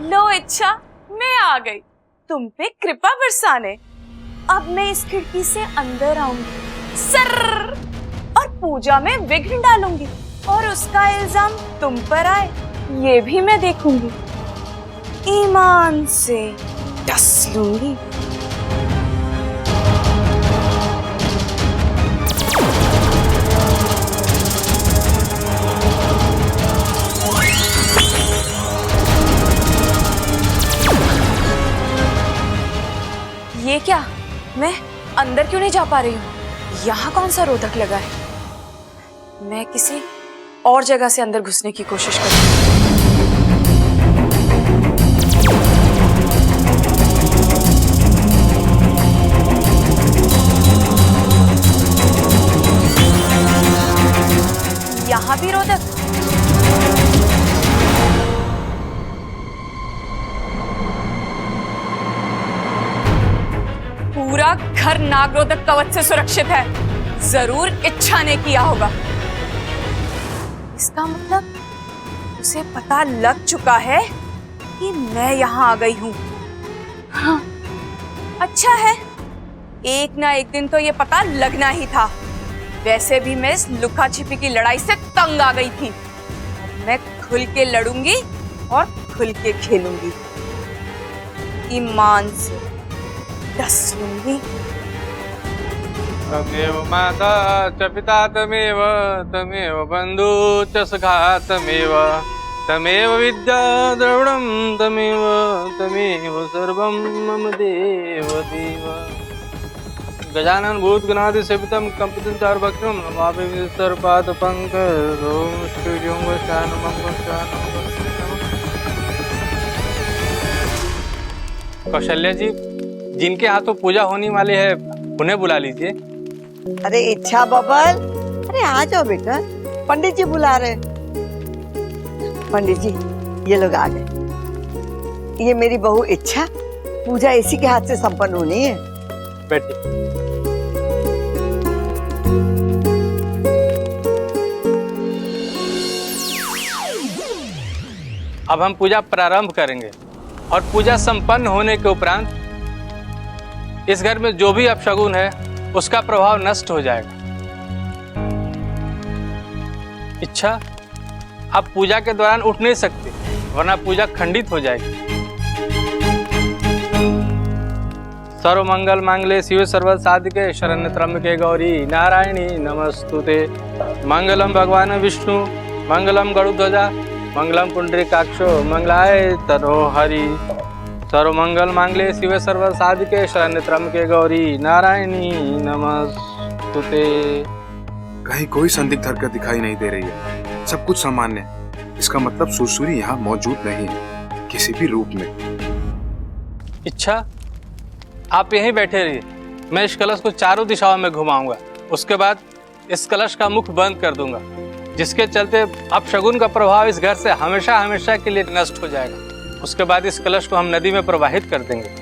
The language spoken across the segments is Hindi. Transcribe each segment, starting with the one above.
लो इच्छा, मैं आ गई तुम पे कृपा बरसाने। अब मैं इस खिड़की से अंदर आऊंगी सर और पूजा में विघ्न डालूंगी और उसका इल्जाम तुम पर आए ये भी मैं देखूंगी। ईमान से डस लूंगी। ये क्या, मैं अंदर क्यों नहीं जा पा रही हूँ? यहाँ कौन सा रोधक लगा है? मैं किसी और जगह से अंदर घुसने की कोशिश करूँ। यहाँ भी रोधक। पूरा घर नागरोधक कवच से सुरक्षित है। जरूर इच्छा ने किया होगा। इसका मतलब उसे पता लग चुका है कि मैं यहाँ आ गई हूँ। हाँ, अच्छा है, एक ना एक दिन तो ये पता लगना ही था। वैसे भी मैं इस लुका छिपी की लड़ाई से तंग आ गई थी। मैं खुल के लड़ूंगी और खुल के खेलूंगी। ईमान से डस लूंगी। तमेव माता च पिता तमेव तमेव बंधु च सखा तमेव तमेव विद्या द्रविणं तमेव तमेव सर्वं मम देव देव। गजानन भूत गणादि सेवितं कंपितं चारुभक्षं नमामि सर्वपाद पंकजं ओम श्री ओम शानमं शानमं। कौशल्या जी, जिनके हाथों पूजा होने वाली है उन्हें बुला लीजिए। अरे इच्छा बबल, अरे आ जाओ बेटा, पंडित जी बुला रहे। पंडित जी ये लोग आ गए। ये मेरी बहू इच्छा, पूजा इसी के हाथ से संपन्न होनी है। बैठिए। अब हम पूजा प्रारंभ करेंगे और पूजा संपन्न होने के उपरांत इस घर में जो भी अपशगुन है उसका प्रभाव नष्ट हो जाएगा। इच्छा, आप पूजा के दौरान उठ नहीं सकते वरना पूजा खंडित हो जाएगी। सर्व मंगल मांगल्ये शिवे सर्व साधिके शरण्य त्र्यंबके गौरी नारायणी नमस्तुते। मंगलम भगवान विष्णु मंगलम गरुड़ध्वजा मंगलम पुंडरीकाक्षो मंगलाय तनोहरि। सर्व मंगल मांगल्ये शिवे सर्व साधिके शरण्य त्र्यंबके गौरी नारायणी नमस्तुते। कहीं कोई संदिग्ध हरकत दिखाई नहीं दे रही है, सब कुछ सामान्य है। इसका मतलब सुरसुरी यहाँ मौजूद नहीं है किसी भी रूप में। इच्छा, आप यहीं बैठे रहिए, मैं इस कलश को चारों दिशाओं में घुमाऊंगा। उसके बाद इस कलश का मुख बंद कर दूंगा, जिसके चलते अपशगुन का प्रभाव इस घर से हमेशा हमेशा के लिए नष्ट हो जाएगा। उसके बाद इस कलश को हम नदी में प्रवाहित कर देंगे।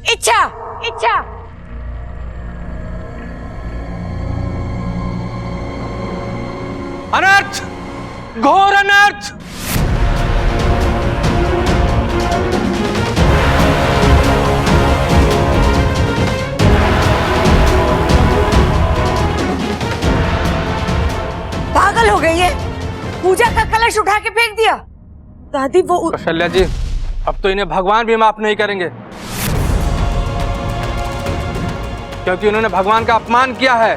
इच्छा, इच्छा, अनर्थ, घोर अनर्थ। पागल हो गई है, पूजा का कलश उठा के फेंक दिया। दादी वो कौशल्या जी, अब तो इन्हें भगवान भी माफ नहीं करेंगे, क्योंकि उन्होंने भगवान का अपमान किया है।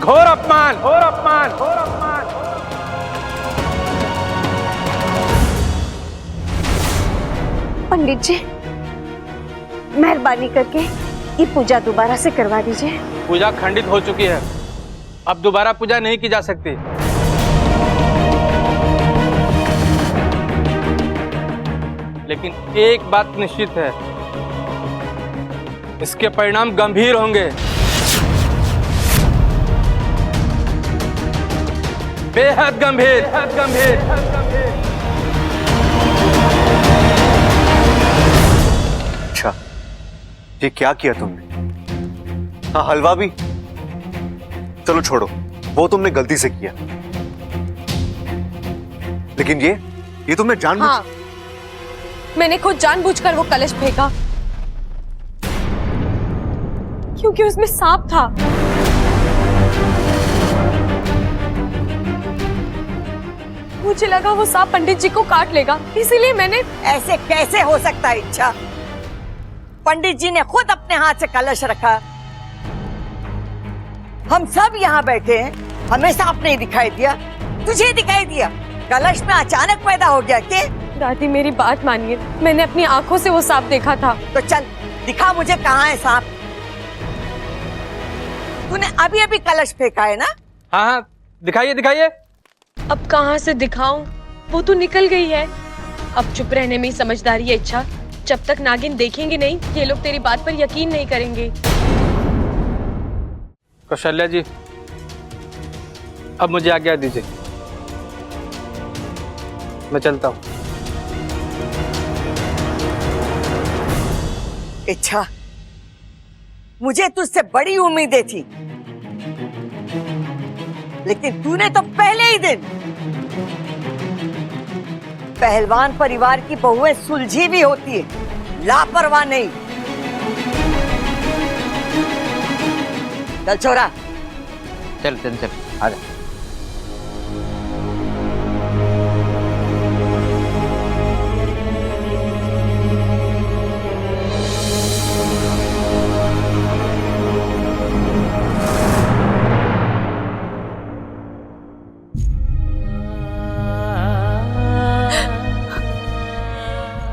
घोर अपमान, घोर अपमान, घोर अपमान। पंडित जी, मेहरबानी करके ये पूजा दोबारा से करवा दीजिए। पूजा खंडित हो चुकी है, अब दोबारा पूजा नहीं की जा सकती। लेकिन एक बात निश्चित है, इसके परिणाम गंभीर होंगे, बेहद गंभीर, बेहद गंभीर। अच्छा, ये क्या किया तुमने? हाँ, हलवा भी? चलो छोड़ो, वो तुमने गलती से किया, लेकिन ये तुमने जानबूझ। हाँ, मैंने खुद जानबूझकर वो कलश फेंका क्योंकि उसमें सांप था। मुझे लगा वो सांप पंडित जी को काट लेगा, इसीलिए मैंने। ऐसे कैसे हो सकता है इच्छा? पंडित जी ने खुद अपने हाथ से कलश रखा, हम सब यहाँ बैठे हैं, हमें सांप नहीं दिखाई दिया, तुझे दिखाई दिया? कलश में अचानक पैदा हो गया क्या? दादी मेरी बात मानिए, मैंने अपनी आंखों से वो सांप देखा था। तो चल दिखा मुझे, कहाँ है सांप? तूने अभी अभी कलश फेंका है ना? हाँ हाँ, दिखाइए दिखाइए। अब कहाँ से दिखाऊं? वो तो निकल गई है। अब चुप रहने में ही समझदारी है इच्छा। जब तक नागिन देखेंगे नहीं, ये लोग तेरी बात पर यकीन नहीं करेंगे। कौशल्या जी, अब मुझे आज्ञा दीजिए, मैं चलता हूँ। इच्छा, मुझे तुझसे बड़ी उम्मीदें थी, लेकिन तूने तो पहले ही दिन। पहलवान परिवार की बहुएं सुलझी भी होती है, लापरवाह नहीं। चल छोरा, चल चल चल, आ जा।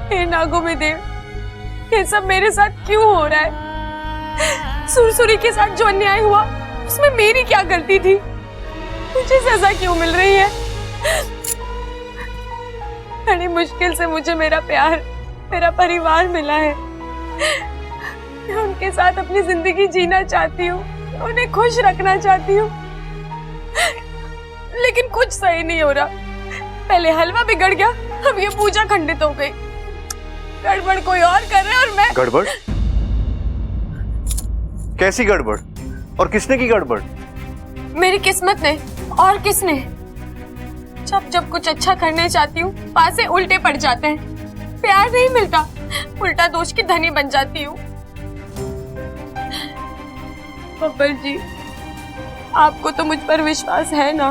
हे नागों में देव, ये सब मेरे साथ क्यों हो रहा है? सुरसुरी के साथ जो अन्याय हुआ, उसमें मेरी क्या गलती थी? मुझे सजा क्यों मिल रही है? बड़ी मुश्किल से मुझे मेरा प्यार, मेरा परिवार मिला है। मैं उनके साथ अपनी जिंदगी जीना चाहती हूँ, उन्हें खुश रखना चाहती हूँ, लेकिन कुछ सही नहीं हो रहा। पहले हलवा बिगड़ गया, अब ये पूजा खंडित हो गई। गड़बड़ कोई और कर रहा है और मैं। गड़बड़? कैसी गड़बड़? और किसने की गड़बड़? मेरी किस्मत ने। और किसने? जब जब कुछ अच्छा करने चाहती हूँ, पासे उल्टे पड़ जाते हैं। प्यार नहीं मिलता, उल्टा दोष की धनी बन जाती हूँ। बब्बर जी, आपको तो मुझ पर विश्वास है ना?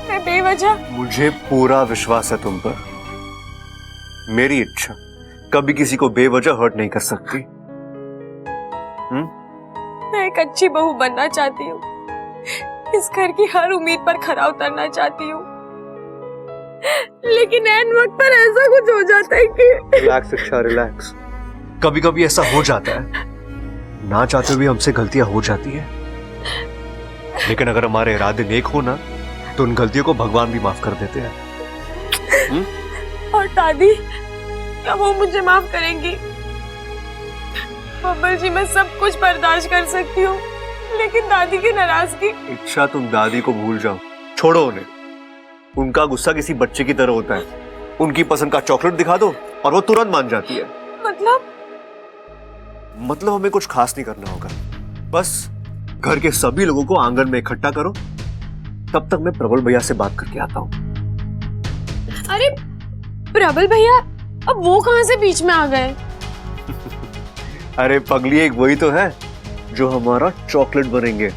मैं बेवजह। मुझे पूरा विश्वास है तुम पर। मेरी इच्छा कभी किसी को बेवजह हर्ट नहीं कर सकती। मैं एक अच्छी बहू बनना चाहती हूँ, इस घर की हर उम्मीद पर खरा उतरना चाहती हूँ, लेकिन ऐन वक्त पर ऐसा कुछ हो जाता है कि। रिलैक्स इच्छा, रिलैक्स। कभी कभी ऐसा हो जाता है, ना चाहते हुए हमसे गलतियां हो जाती है, लेकिन अगर हमारे इरादे नेक हो ना, तो उन गलतियों को भगवान भी माफ कर देते हैं। और दादी, क्या वो मुझे माफ करेंगी? बब्बर जी, मैं सब कुछ बर्दाश्त कर सकती हूँ, लेकिन दादी की नाराजगी। इच्छा, तुम दादी को भूल जाओ, छोड़ो उन्हें। उनका गुस्सा किसी बच्चे की तरह होता है। उनकी पसंद का चॉकलेट दिखा दो और वो तुरंत मान जाती है। मतलब हमें कुछ खास नहीं करना होगा, बस घर के सभी लोगों को आंगन में इकट्ठा करो। तब तक मैं प्रबल भैया से बात करके आता हूँ। अरे प्रबल भैया, अब वो कहां से बीच में आ गए? अरे पगली, एक वही तो है जो हमारा चॉकलेट बनेंगे।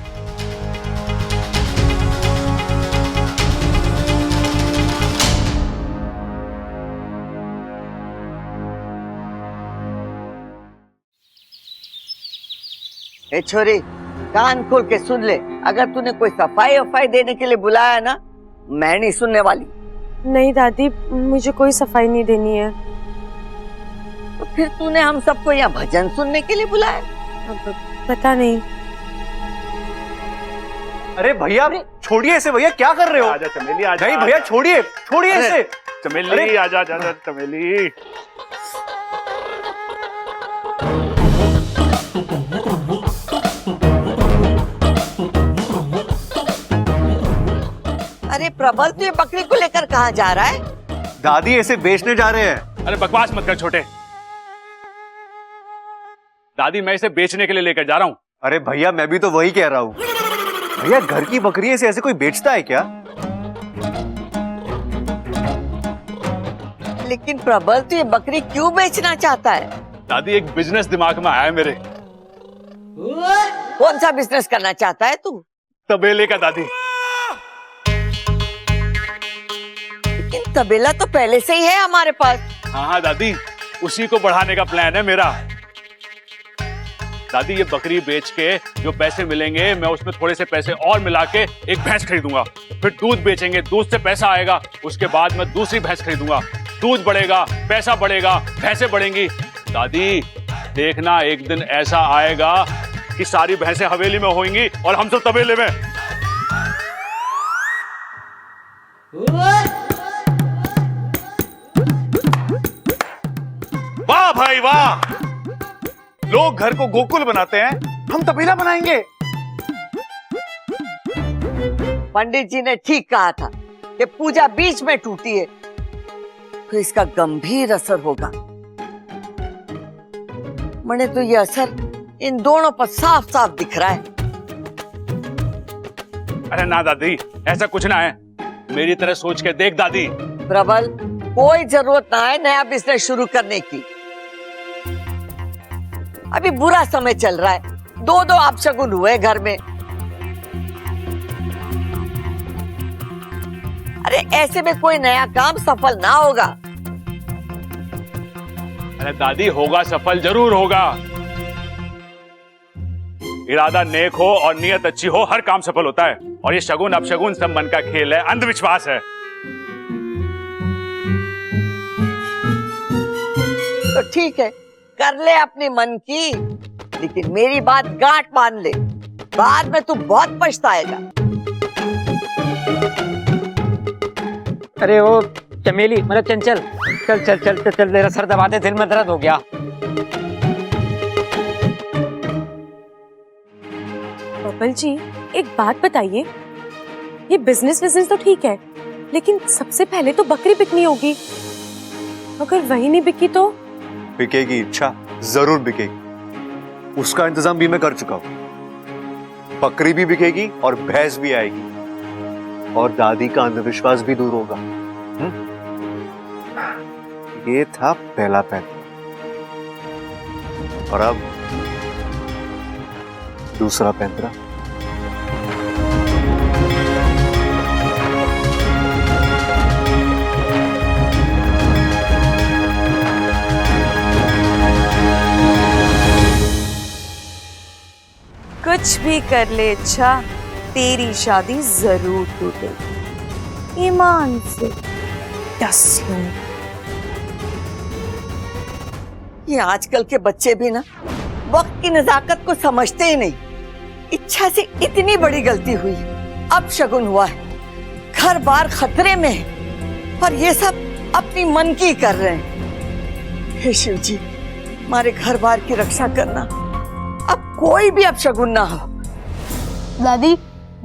ए छोरी, कान खोल के सुन ले, अगर तूने कोई सफाई वफाई देने के लिए बुलाया ना, मैं नहीं सुनने वाली। नहीं दादी, मुझे कोई सफाई नहीं देनी है। तो फिर तूने हम सबको यहाँ भजन सुनने के लिए बुलाया? अब पता नहीं। अरे भैया छोड़िए इसे, भैया क्या कर रहे हो? आजा चमेली, आजा। नहीं भैया छोड़िए, छोड़िए इसे। चमेली आजा, आजा, आजा चमेली। अरे प्रबल, तू ये बकरी को लेकर कहाँ जा रहा है? दादी इसे बेचने जा रहे हैं। अरे बकवास मत कर छोटे। दादी, मैं इसे बेचने के लिए लेकर जा रहा हूँ। अरे भैया मैं भी तो वही कह रहा हूँ। भैया घर की बकरी से ऐसे कोई बेचता है क्या? लेकिन प्रबल, तू ये बकरी क्यों बेचना चाहता है? दादी, एक बिजनेस दिमाग में आया है मेरे। कौन सा बिजनेस करना चाहता है तू? तबेले का दादी। लेकिन तबेला तो पहले से ही है हमारे पास। हाँ हाँ दादी, उसी को बढ़ाने का प्लान है मेरा। दादी, ये बकरी बेच के जो पैसे मिलेंगे, मैं उसमें थोड़े से पैसे और मिला के एक भैंस खरीदूंगा। फिर दूध बेचेंगे, दूध से पैसा आएगा। उसके बाद मैं दूसरी भैंस खरीदूंगा, दूध बढ़ेगा, पैसा बढ़ेगा, भैंसें बढ़ेंगी। दादी देखना, एक दिन ऐसा आएगा कि सारी भैंसें हवेली में होंगी और हम सब तबेले में। वाह भाई वाह, लोग घर को गोकुल बनाते हैं, हम तबेला बनाएंगे। पंडित जी ने ठीक कहा था कि पूजा बीच में टूटी है तो इसका गंभीर असर होगा। मने तो ये असर इन दोनों पर साफ साफ दिख रहा है। अरे ना दादी, ऐसा कुछ ना है। मेरी तरह सोच के देख दादी। प्रबल, कोई जरूरत ना है नया बिजनेस शुरू करने की। अभी बुरा समय चल रहा है, दो दो अपशगुन हुए घर में। अरे ऐसे में कोई नया काम सफल ना होगा। अरे दादी, होगा सफल, जरूर होगा। इरादा नेक हो और नियत अच्छी हो, हर काम सफल होता है। और ये शगुन अपशगुन सब मन का खेल है, अंधविश्वास है। तो ठीक है, कर ले अपने मन की, लेकिन मेरी बात गांठ बांध ले, बाद में तू बहुत पछताएगा। अरे वो चमेली, मतलब चंचल, चल चल चल चल चल, मेरा सर दबा दे, दिल में दर्द हो गया। बबल जी, एक बात बताइए, ये बिजनेस तो ठीक है, लेकिन सबसे पहले तो बकरी बिकनी होगी। अगर वही नहीं बिकी तो? बिकेगी, इच्छा जरूर बिकेगी। उसका इंतजाम भी मैं कर चुका हूं। बकरी भी बिकेगी और भैंस भी आएगी, और दादी का अंधविश्वास भी दूर होगा। ये था पहला पैंतरा, और अब दूसरा पैंतरा। कुछ भी कर ले इच्छा, तेरी शादी जरूर टूटेगी, ईमान से 10 लूं। ये आजकल के बच्चे भी ना वक्त की नजाकत को समझते ही नहीं। इच्छा से इतनी बड़ी गलती हुई, अब शगुन हुआ है, घर बार खतरे में है, और ये सब अपनी मन की कर रहे हैं। हे शिव जी, हमारे घर बार की रक्षा करना, अब कोई भी अपशगुन ना हो। दादी,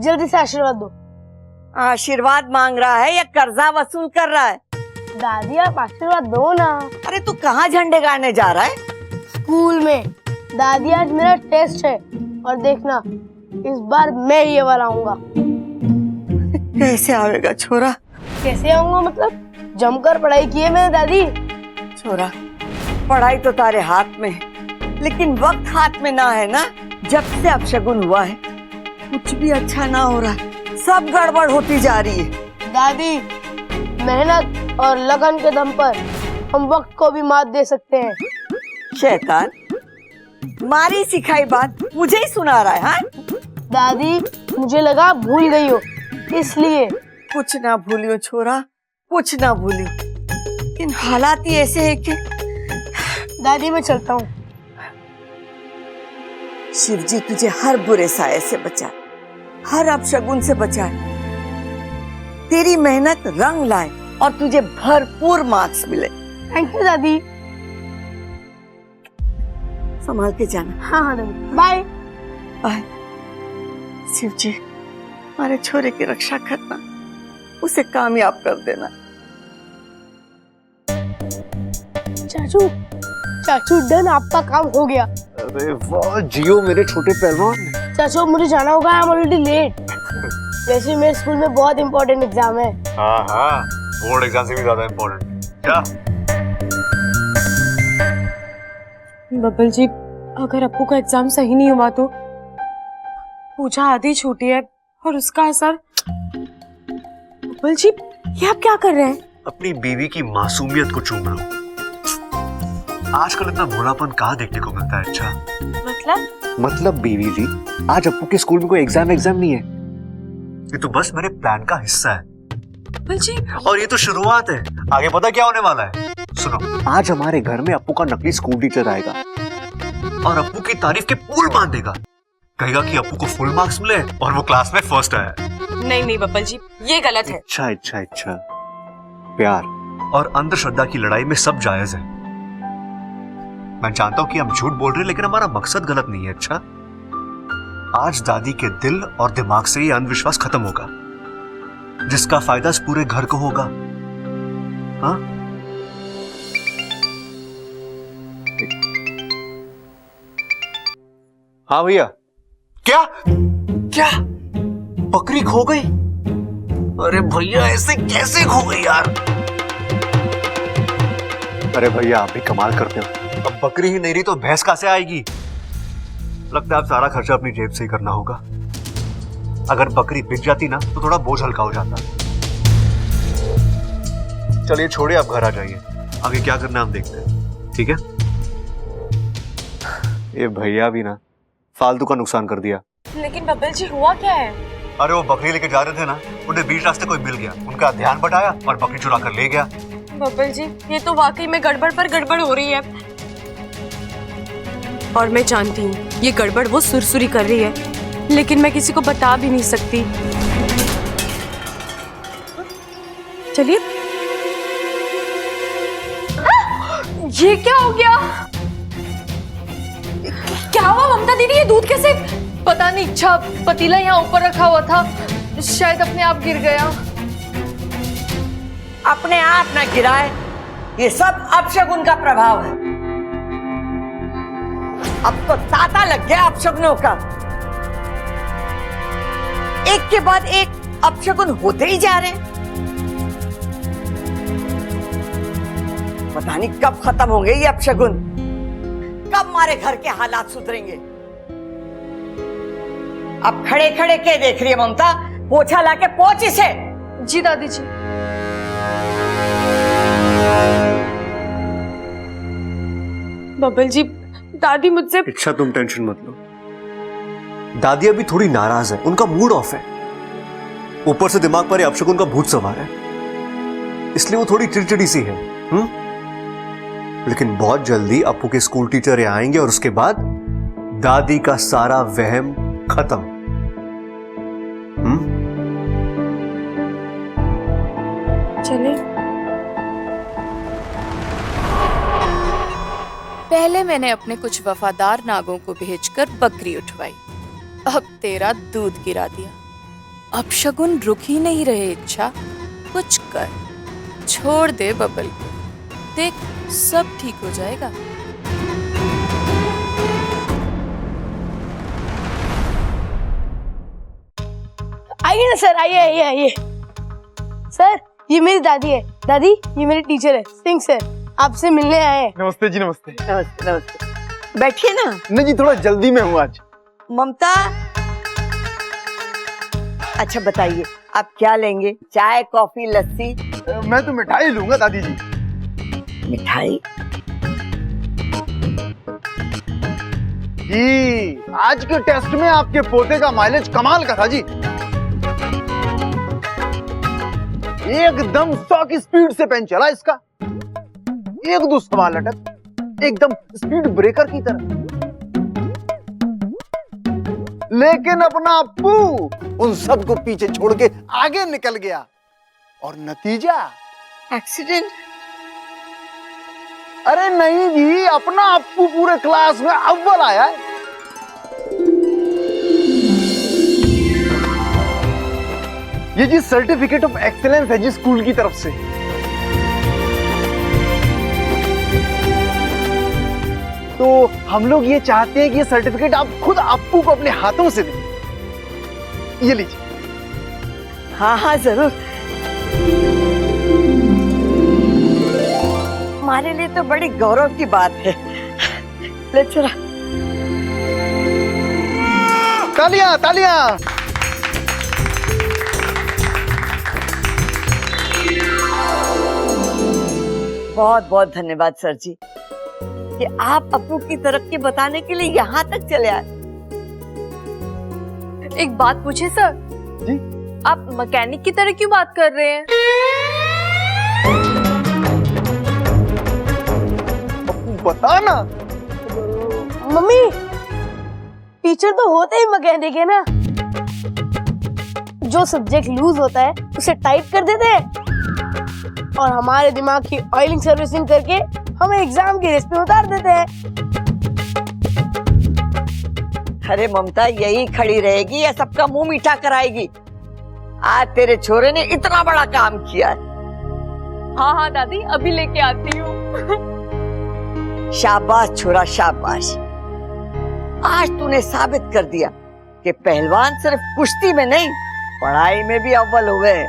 जल्दी से आशीर्वाद दो। आशीर्वाद मांग रहा है या कर्जा वसूल कर रहा है? दादी, आप आशीर्वाद दो ना। अरे तू कहाँ झंडे गाड़ने जा रहा है? स्कूल में। दादी, आज मेरा टेस्ट है, और देखना इस बार मैं ये वाला आऊंगा। कैसे आवेगा छोरा? कैसे आऊंगा मतलब? जमकर पढ़ाई की है मैंने दादी। छोरा, पढ़ाई तो तारे हाथ में है, लेकिन वक्त हाथ में ना है ना। जब से अपशगुन हुआ है, कुछ भी अच्छा ना हो रहा है, सब गड़बड़ होती जा रही है। दादी, मेहनत और लगन के दम पर हम वक्त को भी मात दे सकते हैं। शैतान, मारी सिखाई बात मुझे ही सुना रहा है। हाँ, दादी मुझे लगा भूल गई हो, इसलिए। कुछ ना भूलियो छोरा, कुछ ना भूलियो, लेकिन हालात ही ऐसे है कि दादी मैं चलता हूँ। शिव जी तुझे हर बुरे साये से बचाए, हर अपशगुन से बचाए, तेरी मेहनत रंग लाए और तुझे भरपूर मार्क्स मिले। थैंक यू दादी। संभाल के जाना। हाँ हाँ दादी, बाय। बाय। शिव जी हमारे छोरे की रक्षा करना, उसे कामयाब कर देना। चाचू चाचू डन, आपका काम हो गया। अरे वाह जियो मेरे छोटे पहलवान। चाचू मुझे जाना होगा, आई एम ऑलरेडी लेट। वैसे मेरे स्कूल में बहुत इंपॉर्टेंट एग्जाम है। हाँ हाँ, बोर्ड एग्जाम से भी ज्यादा इम्पोर्टेंट। क्या? बबल जी, अगर अप्पू का एग्जाम सही नहीं हुआ तो पूजा आधी छूटी है और उसका असर। बबल जी, ये आप क्या कर रहे हैं? अपनी बीवी की मासूमियत को चूम रहा हूँ। आजकल इतना भोलापन कहाँ देखने को मिलता है। अच्छा मतलब बीवी जी, आज अप्पू के स्कूल में कोई एग्जाम नहीं है, ये तो बस मेरे प्लान का हिस्सा है। बबल जी, और ये तो शुरुआत है, आगे पता क्या होने वाला है। सुनो, आज हमारे घर में अप्पू का नकली स्कूल टीचर आएगा और अप्पू की तारीफ के पुल बांध देगा। कहेगा कि अप्पू को फुल मार्क्स मिले और वो क्लास में फर्स्ट आया। नहीं बबल जी, ये गलत है। अच्छा प्यार और अंधश्रद्धा की लड़ाई में सब जायज है। मैं जानता हूं कि हम झूठ बोल रहे हैं, लेकिन हमारा मकसद गलत नहीं है। अच्छा, आज दादी के दिल और दिमाग से ये अंधविश्वास खत्म होगा, जिसका फायदा इस पूरे घर को होगा। हाँ? हाँ भैया। क्या बकरी खो गई? अरे भैया ऐसे कैसे खो गई यार? अरे भैया आप भी कमाल करते हो, अब बकरी ही नहीं रही तो भैंस कहां से आएगी? लगता है आप सारा खर्चा अपनी जेब से ही करना होगा। अगर बकरी बिक जाती ना तो थोड़ा बोझ हल्का हो जाता। चलिए छोड़िए, आप घर आ जाइए, आगे क्या करना हम देखते हैं। ठीक है? ये भैया भी ना फालतू का नुकसान कर दिया। लेकिन बबल जी, हुआ क्या है? अरे वो बकरी लेके जा रहे थे ना, उन्हें बीच रास्ते कोई मिल गया, उनका ध्यान बटाया और बकरी चुरा कर ले गया। बबल जी, ये तो वाकई में गड़बड़ पर गड़बड़ हो रही है। और मैं जानती हूँ ये गड़बड़ वो सुरसुरी कर रही है, लेकिन मैं किसी को बता भी नहीं सकती। चलिए। ये क्या हो गया? क्या हुआ ममता दीदी, ये दूध कैसे? पता नहीं, अच्छा पतीला यहाँ ऊपर रखा हुआ था, शायद अपने आप गिर गया। अपने आप ना गिराए, ये सब अपशगुन का प्रभाव है। अब तो तांता लग गया अपशगुनों का, एक के बाद एक अपशगुन होते ही जा रहे हैं। पता नहीं कब खत्म होंगे ये अपशगुन, कब हमारे घर के हालात सुधरेंगे। अब खड़े खड़े के देख रही है ममता, पोछा लाके पोंछ इसे। जी दादी जी। बबल जी, दादी मुझसे। अच्छा तुम टेंशन मत लो, दादी अभी थोड़ी नाराज है, उनका मूड ऑफ है, ऊपर से दिमाग पर अपशगुन का भूत सवार है, इसलिए वो थोड़ी चिड़चिड़ी सी है। लेकिन बहुत जल्दी अप्पू के स्कूल टीचर यहाँ आएंगे और उसके बाद दादी का सारा वहम खत्म। चले। पहले मैंने अपने कुछ वफादार नागों को भेजकर बकरी उठवाई, अब तेरा दूध गिरा दिया। अब शगुन रुक ही नहीं रहे। इच्छा कुछ कर, छोड़ दे बबल को, देख सब ठीक हो जाएगा। आइए ना सर, आइए। सर ये मेरी दादी है। दादी ये मेरी टीचर है, सिंह सर, आपसे मिलने आए हैं। नमस्ते जी, नमस्ते। नमस्ते नमस्ते, बैठिए ना। नहीं जी, थोड़ा जल्दी में हूँ आज। ममता, अच्छा बताइए आप क्या लेंगे, चाय कॉफी लस्सी? मैं तो मिठाई लूंगा दादी जी। मिठाई? जी, आज के टेस्ट में आपके पोते का माइलेज कमाल का था जी। एकदम 100 की स्पीड से पेन चला इसका। एक दो सवाल अटक एकदम स्पीड ब्रेकर की तरह। लेकिन अपना अप्पू उन सबको पीछे छोड़ के आगे निकल गया और नतीजा एक्सीडेंट? अरे नहीं जी, अपना अप्पू पूरे क्लास में अव्वल आया है। ये जी सर्टिफिकेट ऑफ एक्सीलेंस है जी स्कूल की तरफ से। तो हम लोग ये चाहते हैं कि ये सर्टिफिकेट आप खुद अप्पू को अपने हाथों से दें। ये लीजिए। हाँ हाँ जरूर। हमारे लिए तो बड़ी गौरव की बात है। ले चला। तालियां तालियां। बहुत बहुत धन्यवाद सर जी कि आप अप्पू की तरक्की बताने के लिए यहाँ तक चले आए। एक बात पूछे सर? जी? आप मैकेनिक की तरह क्यों बात कर रहे हैं? बता ना। मम्मी, टीचर तो होते ही मैकेनिक है ना। जो सब्जेक्ट लूज होता है उसे टाइट कर देते हैं और हमारे दिमाग की ऑयलिंग सर्विसिंग करके हमें एग्जाम की रेस पे उतार देते हैं। अरे ममता यही खड़ी रहेगी या सबका मुंह मीठा कराएगी? आज तेरे छोरे ने इतना बड़ा काम किया है। हाँ हाँ दादी, अभी लेके आती हूँ। शाबाश छोरा शाबाश। आज तूने साबित कर दिया कि पहलवान सिर्फ कुश्ती में नहीं पढ़ाई में भी अव्वल हुए हैं।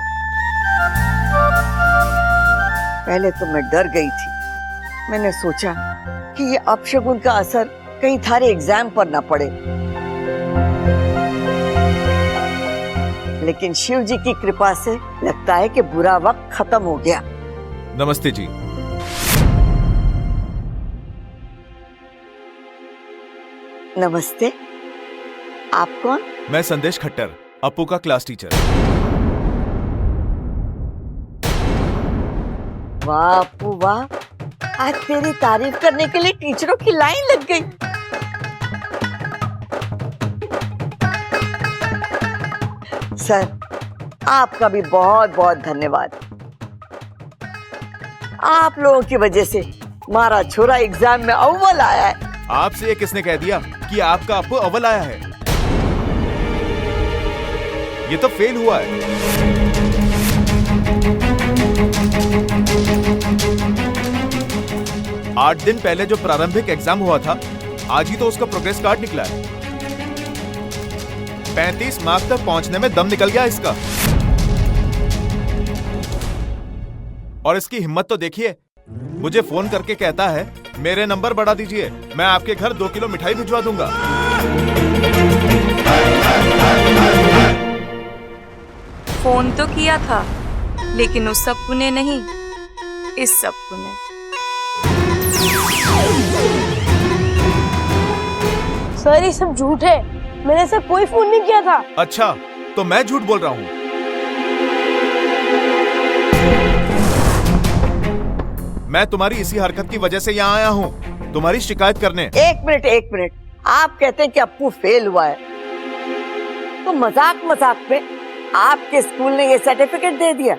पहले तो मैं डर गई थी। मैंने सोचा कि ये अपशगुन का असर कहीं थारे एग्जाम पर ना पड़े, लेकिन शिव जी की कृपा से लगता है कि बुरा वक्त खत्म हो गया। नमस्ते जी। नमस्ते। आप कौन? मैं संदेश खट्टर, अप्पू का क्लास टीचर। वाह अप्पू वाह, आज तेरी तारीफ करने के लिए टीचरों की लाइन लग गई। सर आपका भी बहुत बहुत धन्यवाद। आप लोगों की वजह से हमारा छोरा एग्जाम में अव्वल आया है। आपसे ये किसने कह दिया कि आपका अप्पू अव्वल आया है? ये तो फेल हुआ है। आठ दिन पहले जो प्रारंभिक एग्जाम हुआ था, आज ही तो उसका प्रोग्रेस कार्ड निकला है। 35 मार्क तक पहुंचने में दम निकल गया इसका। और इसकी हिम्मत तो देखिए, मुझे फोन करके कहता है मेरे नंबर बढ़ा दीजिए, मैं आपके घर 2 किलो मिठाई भिजवा दूंगा। फोन तो किया था, लेकिन उस सप्पू ने नहीं, इस सप्पू ने। सर ये सब झूठ है, मैंने ऐसा कोई फोन नहीं किया था। अच्छा, तो मैं झूठ बोल रहा हूँ। मैं तुम्हारी इसी हरकत की वजह से यहाँ आया हूँ, तुम्हारी शिकायत करने। एक मिनट, आप कहते हैं कि अप्पू फेल हुआ है, तो मजाक मजाक में आपके स्कूल ने ये सर्टिफिकेट दे दिया।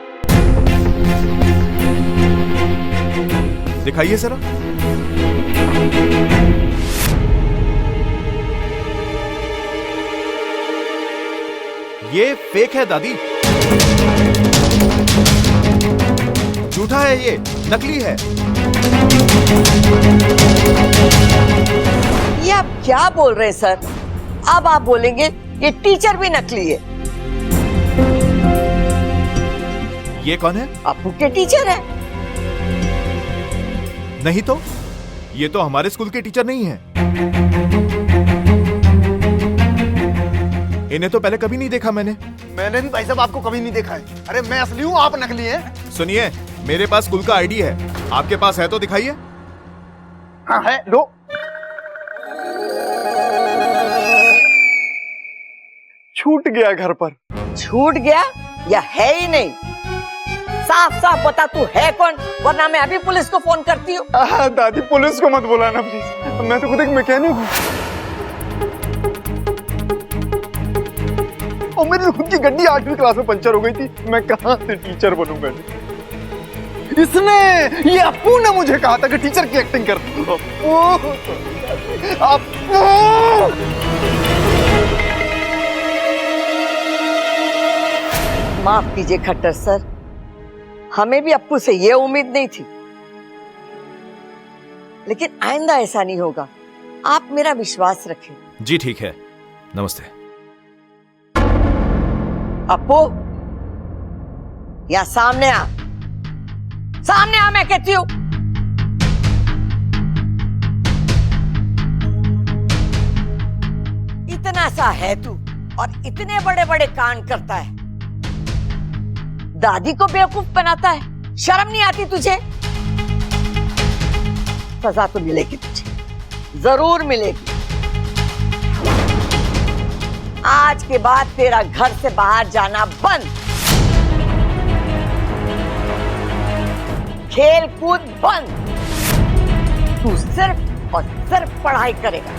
दिखाइए जरा। ये फेक है दादी, झूठा है, ये नकली है। ये आप क्या बोल रहे हैं सर? अब आप बोलेंगे ये टीचर भी नकली है। ये कौन है? अप्पू के टीचर है। नहीं तो, ये तो हमारे स्कूल के टीचर नहीं है। इन्हें तो पहले कभी नहीं देखा मैंने। मैंने भी भाई साहब आपको कभी नहीं देखा है। अरे मैं असली हूँ, आप नकली हैं। सुनिए, मेरे पास स्कूल का आईडी है, आपके पास है तो दिखाइए। हाँ है, लो। छूट गया घर पर। छूट गया या है ही नहीं? साफ साफ बता तू है कौन, वरना मैं अभी पुलिस को फोन करती हूँ। दादी पुलिस को मत बुलाना प्लीज, मैं तो खुद एक मैकेनिक हूँ और मेरी खुद की गड्डी 8वीं क्लास में पंचर हो गई थी। मैं कहाँ से टीचर बनूंगा? इसने, ये अप्पू ने मुझे कहा था कि टीचर की एक्टिंग कर। अप्पू माफ कीजिए खट्टर सर, हमें भी अप्पू से ये उम्मीद नहीं थी, लेकिन आइंदा ऐसा नहीं होगा, आप मेरा विश्वास रखें। जी ठीक है, नमस्ते। अप्पू या सामने आ, सामने आ मैं कहती हूं। इतना सा है तू और इतने बड़े बड़े कांड करता है, दादी को बेवकूफ बनाता है, शर्म नहीं आती तुझे? सजा तो मिलेगी तुझे, जरूर मिलेगी। आज के बाद तेरा घर से बाहर जाना बंद, खेल कूद बंद, तू सिर्फ और सिर्फ पढ़ाई करेगा।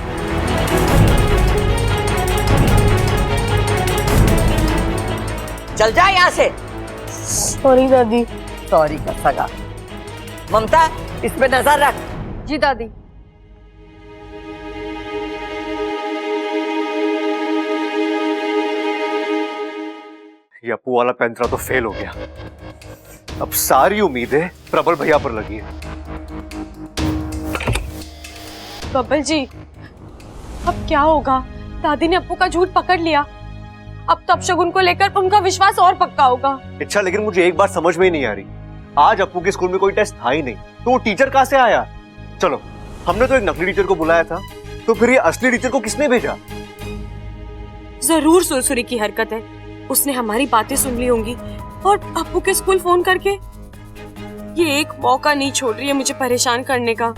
चल जा यहां से। सॉरी दादी। सॉरी का सगा। ममता, इस पे नजर रख। जी दादी। ये अप्पू वाला पैंतरा तो फेल हो गया। अब सारी उम्मीदें प्रबल भैया पर लगी है। बब्बल जी, अब क्या होगा? दादी ने अप्पू का झूठ पकड़ लिया, अब तो अपशगुन को लेकर उनका विश्वास और पक्का होगा। अच्छा, लेकिन मुझे एक बात समझ में ही नहीं आ रही, आज अप्पू के स्कूल में कोई टेस्ट था ही नहीं, तो वो टीचर कहां से आया? चलो, हमने तो एक नकली टीचर को बुलाया था, तो फिर ये असली टीचर को किसने भेजा? जरूर सुरसुरी की हरकत है, उसने हमारी बातें सुन ली होंगी और अप्पू के स्कूल फोन करके। ये एक मौका नहीं छोड़ रही है मुझे परेशान करने का।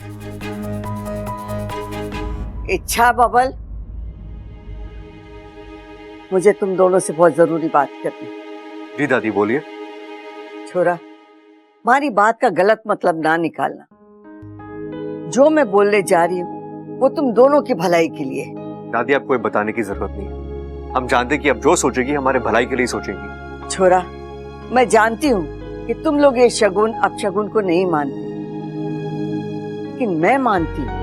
इच्छा बबल, मुझे तुम दोनों से बहुत जरूरी बात करनी। जी दादी बोलिए। छोरा, हमारी बात का गलत मतलब ना निकालना, जो मैं बोलने जा रही हूँ वो तुम दोनों की भलाई के लिए। दादी, आपको ये बताने की जरूरत नहीं है, हम जानते कि अब जो सोचेगी हमारे भलाई के लिए सोचेगी। छोरा, मैं जानती हूँ कि तुम लोग ये शगुन अपशगुन को नहीं मानते, लेकिन मैं मानती हूँ।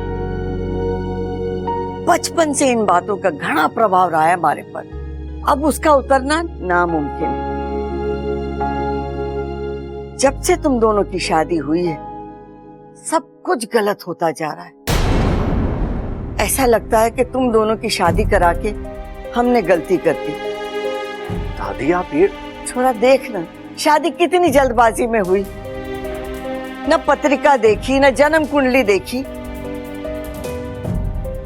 बचपन से इन बातों का घना प्रभाव रहा है हमारे पर, अब उसका उतरना नामुमकिन है। जब से तुम दोनों की शादी हुई है, सब कुछ गलत होता जा रहा है। ऐसा लगता है कि तुम दोनों की शादी करा के हमने गलती कर दी। दादी, आप ये थोड़ा देखना, शादी कितनी जल्दबाजी में हुई, न पत्रिका देखी न जन्म कुंडली देखी।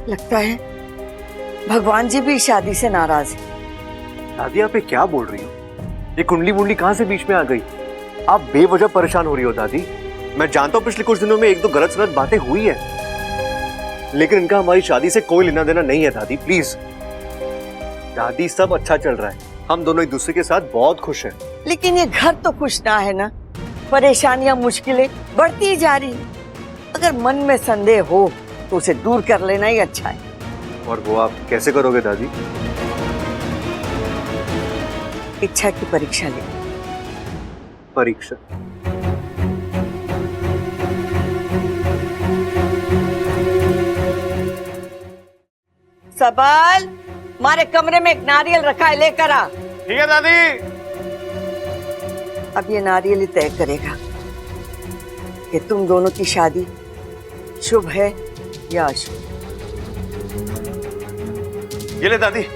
लगता है भगवान जी भी शादी से नाराज है। दादी, आप ये क्या बोल रही हो? ये कुंडली मुंडली कहां से बीच में आ गई? आप बेवजह परेशान हो रही हो दादी। मैं जानता हूँ पिछले कुछ दिनों में एक दो गलत सलत बातें हुई है, लेकिन इनका हमारी शादी से कोई लेना देना नहीं है दादी, प्लीज। दादी, सब अच्छा चल रहा है, हम दोनों एक दूसरे के साथ बहुत खुश हैं। लेकिन ये घर तो खुश ना है ना, परेशानियां मुश्किलें बढ़ती ही जा रही। अगर मन में संदेह हो तो उसे दूर कर लेना ही अच्छा है। और वो आप कैसे करोगे दादी? इच्छा की परीक्षा ले। परीक्षा? सबल, हमारे कमरे में एक नारियल रखा है, लेकर आ। ठीक है दादी। अब ये नारियल ही तय करेगा कि तुम दोनों की शादी शुभ है या अशुभ। ये ले दादी,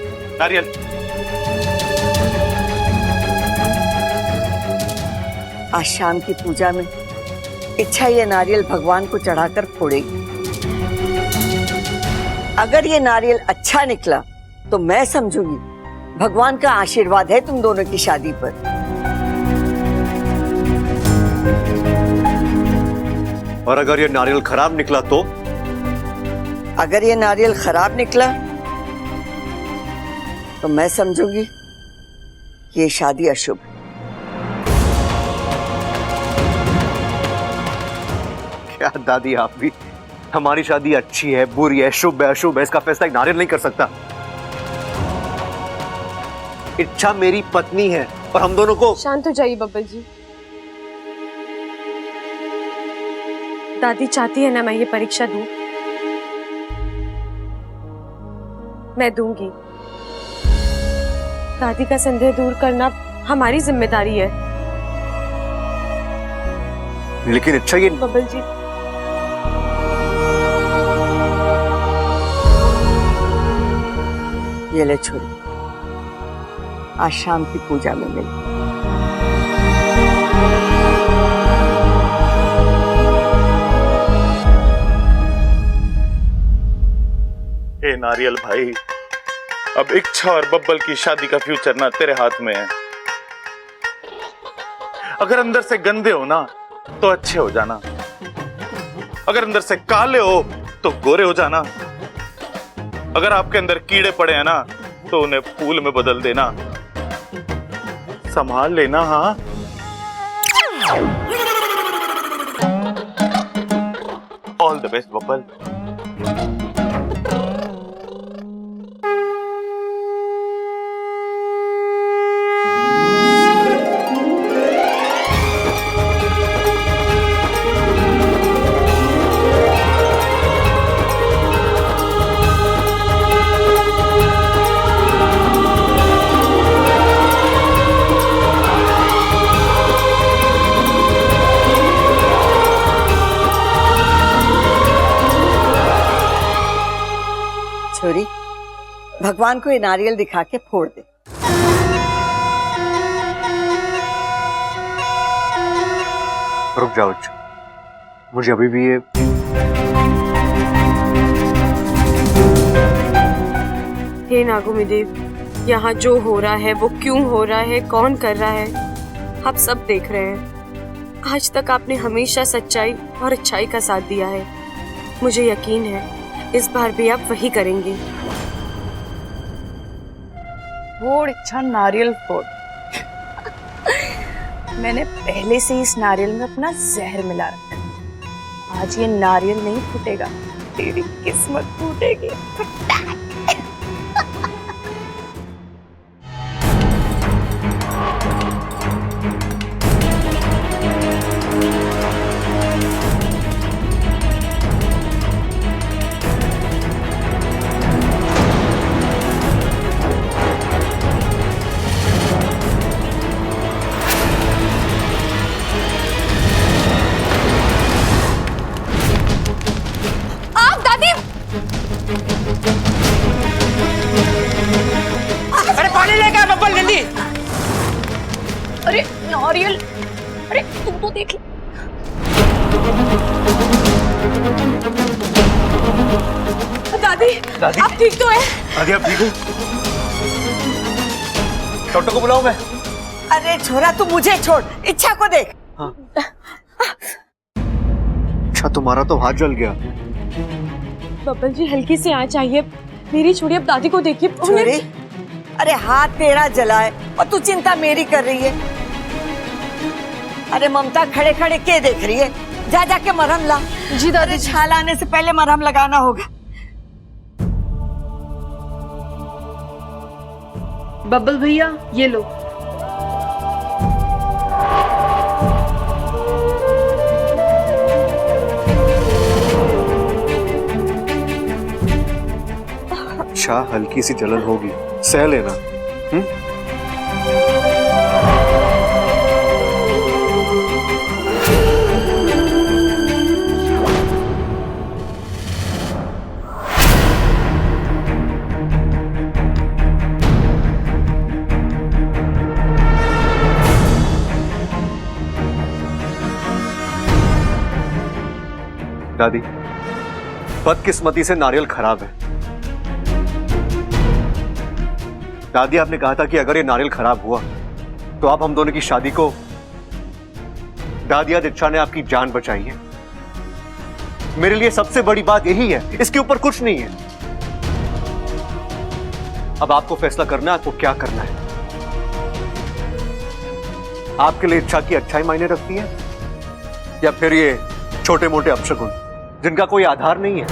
नारियल। आज शाम की पूजा में इच्छा ये नारियल भगवान को चढ़ाकर फोड़ेगी। अगर ये नारियल अच्छा निकला तो मैं समझूंगी भगवान का आशीर्वाद है तुम दोनों की शादी पर। और अगर ये नारियल खराब निकला तो? अगर ये नारियल खराब निकला तो मैं समझूंगी कि ये शादी अशुभ है। क्या दादी आप भी, हमारी शादी अच्छी है बुरी है शुभ है अशुभ है इसका फैसला एक नारियल नहीं कर सकता। इच्छा मेरी पत्नी है और हम दोनों को। शांत हो जाइए बब्बल जी। दादी चाहती है ना मैं ये परीक्षा दूं, मैं दूंगी। दादी का संदेह दूर करना हमारी जिम्मेदारी है। लेकिन इच्छा ये बब्बल जी, ये ले छोड़ी, आज शाम की पूजा में मिल। हे नारियल भाई, अब इच्छा और बब्बल की शादी का फ्यूचर ना तेरे हाथ में है। अगर अंदर से गंदे हो ना तो अच्छे हो जाना, अगर अंदर से काले हो तो गोरे हो जाना, अगर आपके अंदर कीड़े पड़े हैं ना तो उन्हें फूल में बदल देना। संभाल लेना। हाँ, ऑल द बेस्ट बब्बल। छोरी, भगवान को ये नारियल दिखा के फोड़ दे। रुक जाओ, मुझे अभी भी ये हे नागोमी देव, यहाँ जो हो रहा है वो क्यों हो रहा है, कौन कर रहा है, आप सब देख रहे हैं। आज तक आपने हमेशा सच्चाई और अच्छाई का साथ दिया है। मुझे यकीन है इस बार भी आप वही करेंगे। फोड़ इच्छा नारियल फोड़। मैंने पहले से इस नारियल में अपना जहर मिला रखा। आज ये नारियल नहीं फूटेगा, तेरी किस्मत फूटेगी। अरे पानी लेके आ बब्बल जल्दी। अरे नारियल, अरे तुम तो देख। दादी, दादी आप ठीक तो है? दादी आप ठीक हो? डॉक्टर को बुलाऊं मैं? अरे छोरा, तू मुझे छोड़, इच्छा को देख। हाँ। अच्छा, तुम्हारा तो हाथ जल गया। बब्बल जी हल्की सी आंच आई है, मेरी छोड़ी, अब दादी को देखिए। छोरी, अरे हाथ तेरा जला है और तू चिंता मेरी कर रही है। अरे ममता खड़े खड़े क्या देख रही है? जा जाके मरहम ला। जी दादी। अरे छाल आने से पहले मरहम लगाना होगा। बब्बल भैया ये लो। अच्छा, हल्की सी जलन होगी, सह लेना। दादी, बदकिस्मती से नारियल खराब है। दादी, आपने कहा था कि अगर ये नारियल खराब हुआ तो आप हम दोनों की शादी को। दादी, आज इच्छा ने आपकी जान बचाई है। मेरे लिए सबसे बड़ी बात यही है, इसके ऊपर कुछ नहीं है। अब आपको फैसला करना है आपको क्या करना है। आपके लिए इच्छा की अच्छाई मायने रखती है या फिर ये छोटे मोटे अपशगुन जिनका कोई आधार नहीं है।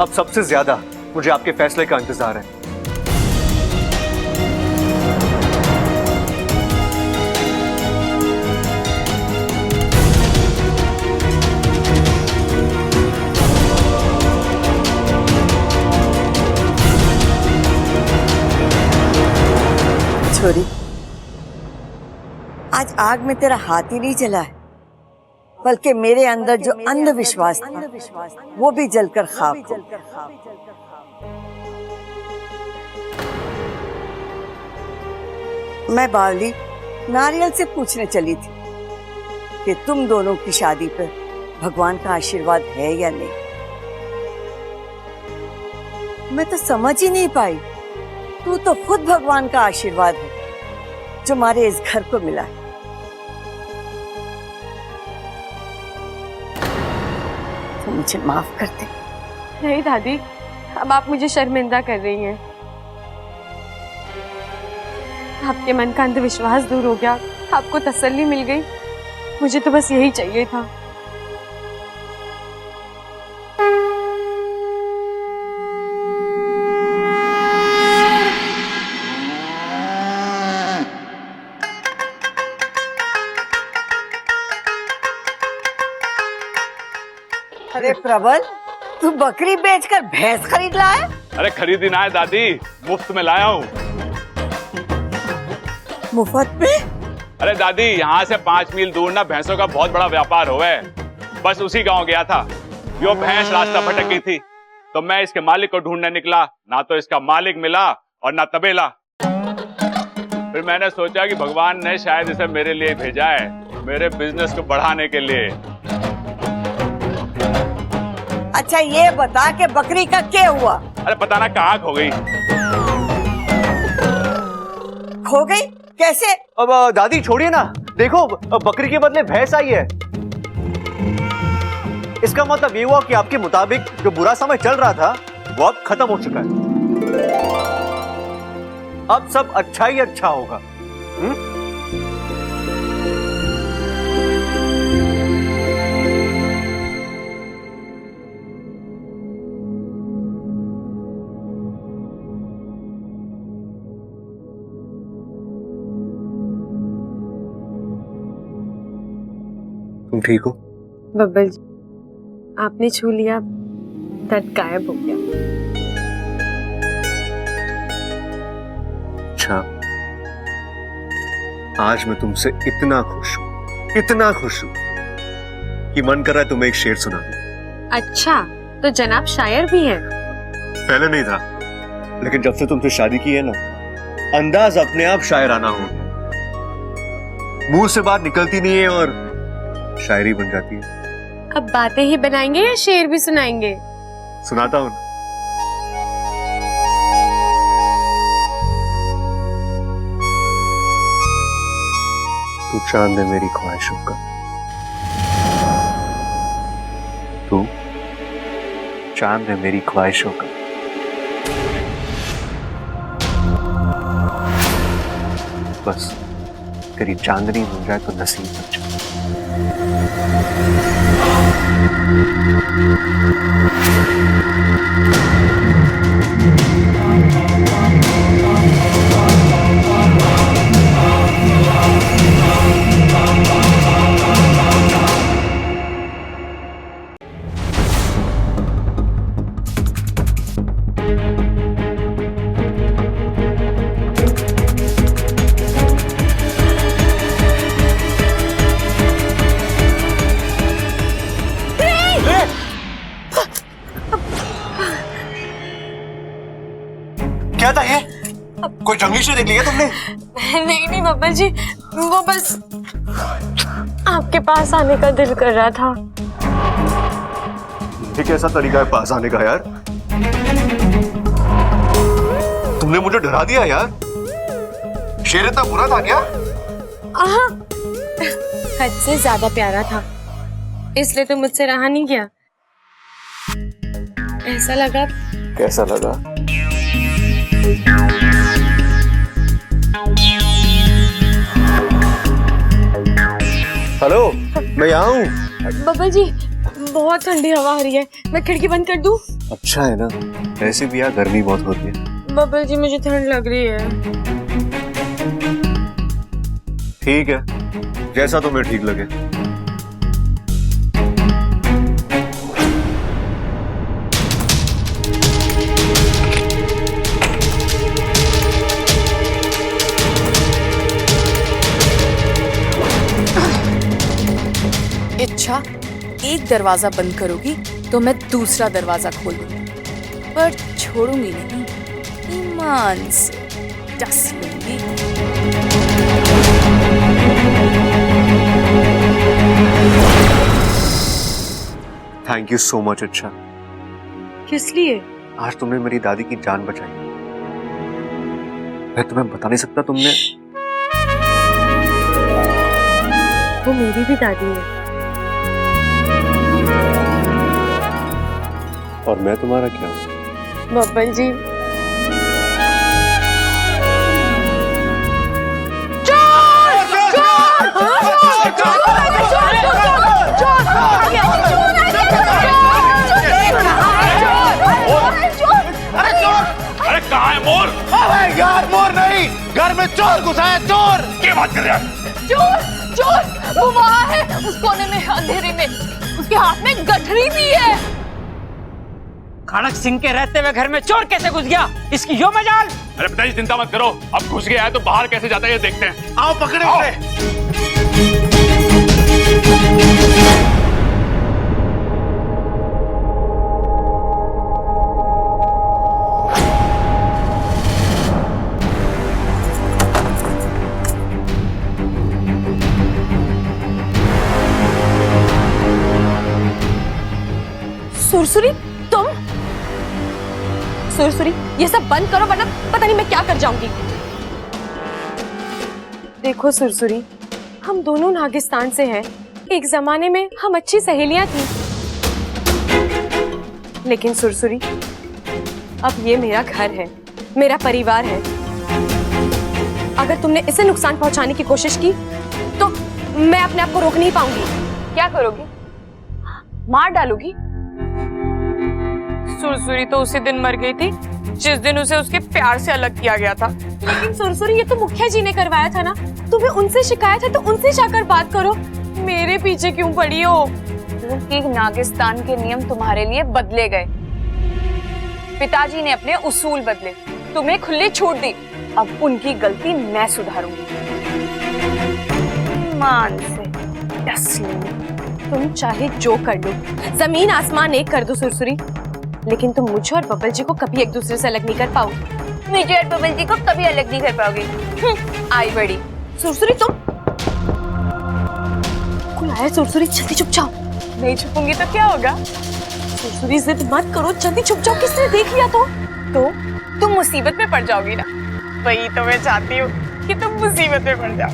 अब सबसे ज्यादा मुझे आपके फैसले का इंतजार है। छोरी, आज आग में तेरा हाथ ही नहीं जला है, बल्कि मेरे अंदर जो अंधविश्वास था वो भी जलकर खाक हो। मैं बावली नारियल से पूछने चली थी कि तुम दोनों की शादी पर भगवान का आशीर्वाद है या नहीं। मैं तो समझ ही नहीं पाई, तू तो खुद भगवान का आशीर्वाद है जो हमारे इस घर को मिला है। तो मुझे माफ कर दे। नहीं दादी, अब आप मुझे शर्मिंदा कर रही हैं। आपके मन का अंधविश्वास दूर हो गया, आपको तसल्ली मिल गई। मुझे तो बस यही चाहिए था। अरे प्रबल, तू बकरी बेचकर भैंस खरीद लाया? अरे खरीदी ना है दादी, मुफ्त में लाया हूँ। मुफ्त में? अरे दादी, यहाँ से 5 मील दूर ना भैंसों का बहुत बड़ा व्यापार हो है। बस उसी गांव गया था, यो भैंस रास्ता भटक गई थी, तो मैं इसके मालिक को ढूंढने निकला। ना तो इसका मालिक मिला और ना तबेला। फिर मैंने सोचा कि भगवान ने शायद इसे मेरे लिए भेजा है, मेरे बिजनेस को बढ़ाने के लिए। अच्छा ये बता कि बकरी का क्या हुआ? अरे पता ना कहाँ खो गई। खो गई? कैसे? अब दादी छोड़िए ना, देखो बकरी के बदले भैंस आई है। इसका मतलब ये हुआ कि आपके मुताबिक जो बुरा समय चल रहा था वो अब खत्म हो चुका है। अब सब अच्छा ही अच्छा होगा। तुम ठीक हो? बब्बल जी, आपने छू लिया, दर्द गायब हो गया। अच्छा, आज मैं तुमसे इतना खुश हूं कि मन कर रहा है तुम्हें एक शेर सुना दूं। अच्छा, तो जनाब शायर भी हैं? पहले नहीं था, लेकिन जब से तुमसे शादी की है ना, अंदाज अपने आप शायराना हो गया। मुंह से बात निकलती नहीं है और शायरी बन जाती है। अब बातें ही बनाएंगे या शेर भी सुनाएंगे? सुनाता हूं। तू चांद है मेरी ख्वाहिशों का, तू चांद है मेरी ख्वाहिशों का, बस तेरी चांदनी मिल जाए तो नसीब बन जाए। क्या था ये? कोई जंगली शेर देख लिया तुमने? नहीं बब्बल जी, वो बस आपके पास आने का दिल कर रहा था। ये कैसा तरीका है पास आने का यार? तुमने मुझे डरा दिया यार। शेर इतना बुरा था क्या? हद से ज्यादा प्यारा था, इसलिए तो मुझसे रहा नहीं गया। ऐसा लगा कैसा लगा? हेलो, मैं यहाँ हूँ। बब्बल जी बहुत ठंडी हवा आ रही है, मैं खिड़की बंद कर दूं? अच्छा है ना, ऐसे भी यहाँ गर्मी बहुत होती है। बब्बल जी मुझे ठंड लग रही है। ठीक है, जैसा तुम्हें ठीक लगे। इच्छा, एक दरवाजा बंद करोगी तो मैं दूसरा दरवाजा खोल दूंगी, पर छोड़ूंगी नहीं, ईमान से डस लूंगी। थैंक यू सो मच अच्छा। किस लिए? आज तुमने मेरी दादी की जान बचाई। मैं तुम्हें बता नहीं सकता, तुमने। वो मेरी भी दादी है। और मैं तुम्हारा क्या हूँ? बब्बल जी अरे कहाँ है मोर? अरे यार मोर नहीं, घर में चोर घुसा है, चोर। क्या बात कर रहा है? चोर चोर, वो वहाँ है उस कोने में अंधेरे में, उसके हाथ में गठरी भी है। खड़क सिंह के रहते हुए घर में चोर कैसे घुस गया, इसकी यो मजाल। अरे पिताजी चिंता मत करो, अब घुस गया है तो बाहर कैसे जाता है ये देखते हैं। आओ पकड़े उसे। सुरसुरी, तुम? सुरसुरी, ये सब बंद करो वरना पता नहीं मैं क्या कर जाऊंगी। देखो सुरसुरी, हम दोनों नागिस्तान से हैं। एक जमाने में हम अच्छी सहेलियां थी, लेकिन सुरसुरी अब ये मेरा घर है, मेरा परिवार है। अगर तुमने इसे नुकसान पहुंचाने की कोशिश की तो मैं अपने आप को रोक नहीं पाऊंगी। क्या करोगी? मार डालोगी? सुरसुरी तो उसी दिन मर गई थी जिस दिन उसे उसके प्यार से अलग किया गया था। लेकिन सुरसुरी, ये तो मुखिया जी ने करवाया था ना, तुम्हें उनसे शिकायत है तो उनसे जाकर बात करो, मेरे पीछे क्यों पड़ी हो? कि नागिस्तान के नियम तुम्हारे लिए बदले गए, पिताजी ने अपने उसूल बदले, तुम्हें खुली छूट दी, अब उनकी गलती मैं सुधारूंगी। मान से डस लूंगी। तुम चाहे जो कर लो, जमीन आसमान एक कर दो सुरसुरी, लेकिन तुम मुझे और बब्बल जी को कभी एक दूसरे से अलग नहीं कर पाओगी। मुझे और बब्बल जी को कभी अलग नहीं कर पाओगे। आई बड़ी सुरसुरी, तुम कौन आया? सुरसुरी जल्दी छुप जाओ। नहीं छुपूंगी तो क्या होगा? सुरसुरी जिद मत करो, जल्दी छुप जाओ, किसने देख लिया तो तुम मुसीबत में पड़ जाओगी ना, वही तो मैं चाहती हूँ कि तुम मुसीबत में पड़ जाओ।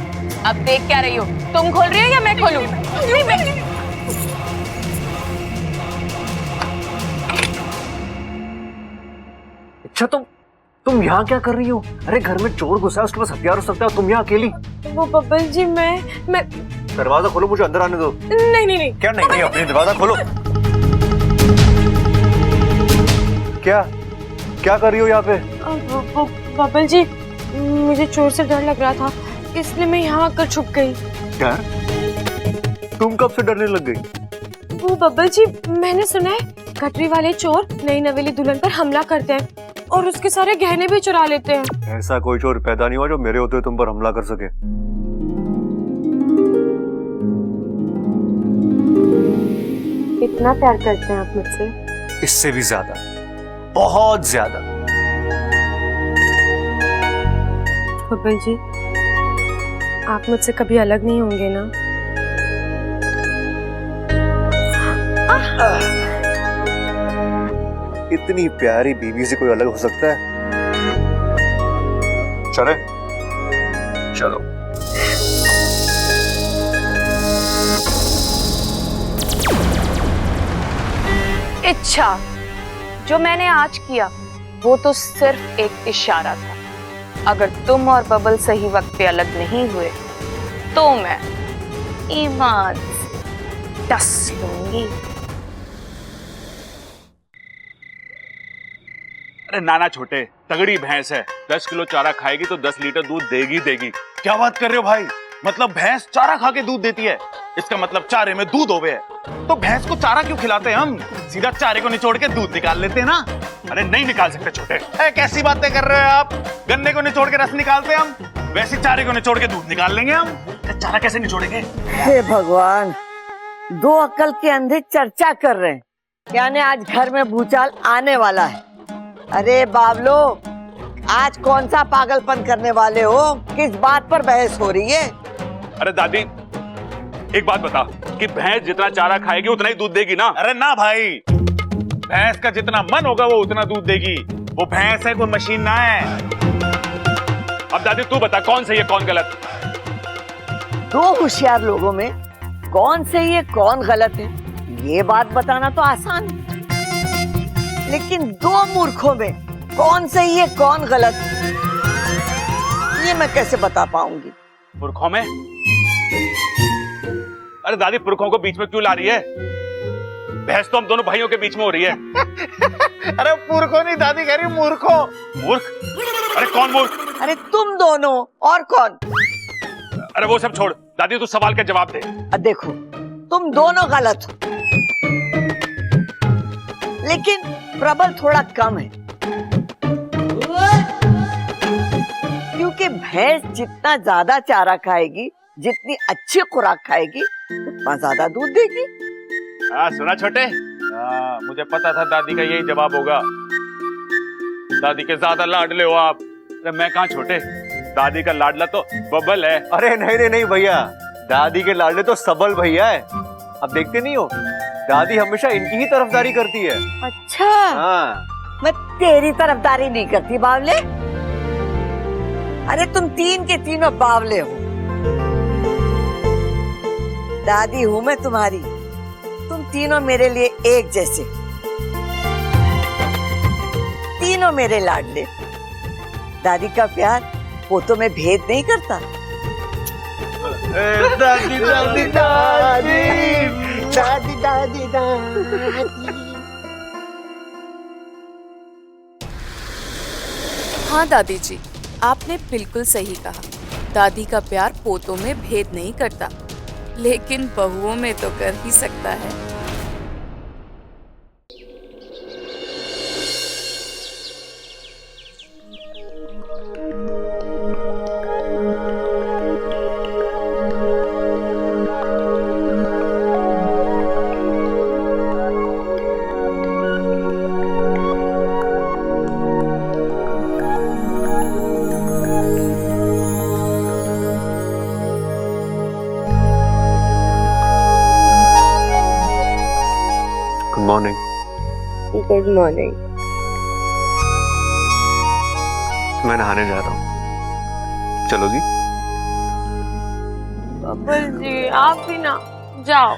अब देख क्या रही हो, तुम खोल रही हो या मैं खोलूं? अच्छा, तुम यहाँ क्या कर रही हो? अरे घर में चोर घुसा है, उसके पास हथियार हो सकता है, तुम यहाँ अकेली? वो बब्बल जी, मैं दरवाजा खोलो, मुझे अंदर आने दो। नहीं। क्या नहीं? अपनी दरवाजा खोलो। क्या कर रही हो यहाँ पे? बब्बल जी, मुझे चोर से डर लग रहा था, इसलिए मैं यहाँ आकर छुप गई। डर? तुम कब से डरने लग गई? वो बब्बल जी, मैंने सुना है गठरी वाले चोर नई नवेली दुल्हन पर हमला करते हैं और उसके सारे गहने भी चुरा लेते हैं। ऐसा कोई चोर पैदा नहीं हुआ जो मेरे होते हुए तुम पर हमला कर सके। इतना प्यार करते हैं आप मुझसे? इससे भी ज्यादा, बहुत ज्यादा। बब्बल जी, आप मुझसे कभी अलग नहीं होंगे ना? इतनी प्यारी बीवी से कोई अलग हो सकता है? चले? चलो। इच्छा, जो मैंने आज किया वो तो सिर्फ एक इशारा था। अगर तुम और बबल सही वक्त पे अलग नहीं हुए तो मैं ईमान से डस लूंगी। अरे नाना छोटे, तगड़ी भैंस है, 10 किलो चारा खाएगी तो 10 लीटर दूध देगी देगी। क्या बात कर रहे हो भाई? मतलब भैंस चारा खा के दूध देती है? इसका मतलब चारे में दूध होवे है। तो भैंस को चारा क्यों खिलाते हैं हम? सीधा चारे को निचोड़ के दूध निकाल लेते हैं ना। अरे नहीं निकाल सकते छोटे। कैसी बातें कर रहे हो आप? गन्ने को निचोड़ के रस निकालते हैं हम, वैसे चारे को निचोड़ के दूध निकाल लेंगे हम। चारा कैसे निचोड़ेंगे? हे भगवान, दो अक्ल के अंधे चर्चा कर रहे हैं, यानी आज घर में भूचाल आने वाला है। अरे बाबलो, आज कौन सा पागलपन करने वाले हो? किस बात पर बहस हो रही है? अरे दादी, एक बात बता कि भैंस जितना चारा खाएगी उतना ही दूध देगी ना? अरे ना भाई, भैंस का जितना मन होगा वो उतना दूध देगी। वो भैंस है, कोई मशीन ना है। अब दादी तू बता, कौन सही है कौन गलत? दो होशियार लोगों में कौन सही है कौन गलत है ये बात बताना तो आसान है, लेकिन दो मूर्खों में कौन सही है कौन गलत ये मैं कैसे बता पाऊंगी? पुरखों में? अरे दादी, पुरखों को बीच में क्यों ला रही है? बहस तो हम दोनों भाइयों के बीच में हो रही है। अरे पुरखों नहीं, दादी कह रही मूर्खों। मूर्ख? अरे कौन मूर्ख? अरे तुम दोनों, और कौन? अरे वो सब छोड़, दादी तू सवाल का जवाब दे। देखो, तुम दोनों गलत हो, लेकिन प्रबल थोड़ा कम है, क्योंकि भैंस जितना ज्यादा चारा खाएगी, जितनी अच्छी खुराक खाएगी, उतना ज्यादा दूध देगी। हाँ सुना छोटे? मुझे पता था दादी का यही जवाब होगा। दादी के ज्यादा लाडले हो आप। अरे मैं कहाँ छोटे, दादी का लाडला तो बबल है। अरे नहीं नहीं भैया, दादी के लाडले तो सबल भैया है। अब देखते नहीं हो, दादी हमेशा इनकी ही तरफदारी करती है। अच्छा, हाँ। मैं तेरी तरफदारी नहीं करती बावले। अरे तुम तीन के तीनों बावले हो। दादी हूं मैं तुम्हारी, तुम तीनों मेरे लिए एक जैसे, तीनों मेरे लाडले। दादी का प्यार फोटो में भेद नहीं करता। दादी दादी दादी दादी दादी दादी। हाँ दादी जी, आपने बिल्कुल सही कहा। दादी का प्यार पोतों में भेद नहीं करता, लेकिन बहुओं में तो कर ही सकता है। Good morning. Good morning. मैं नहाने जा रहा हूँ, चलोगी? बबल जी आप भी ना जाओ।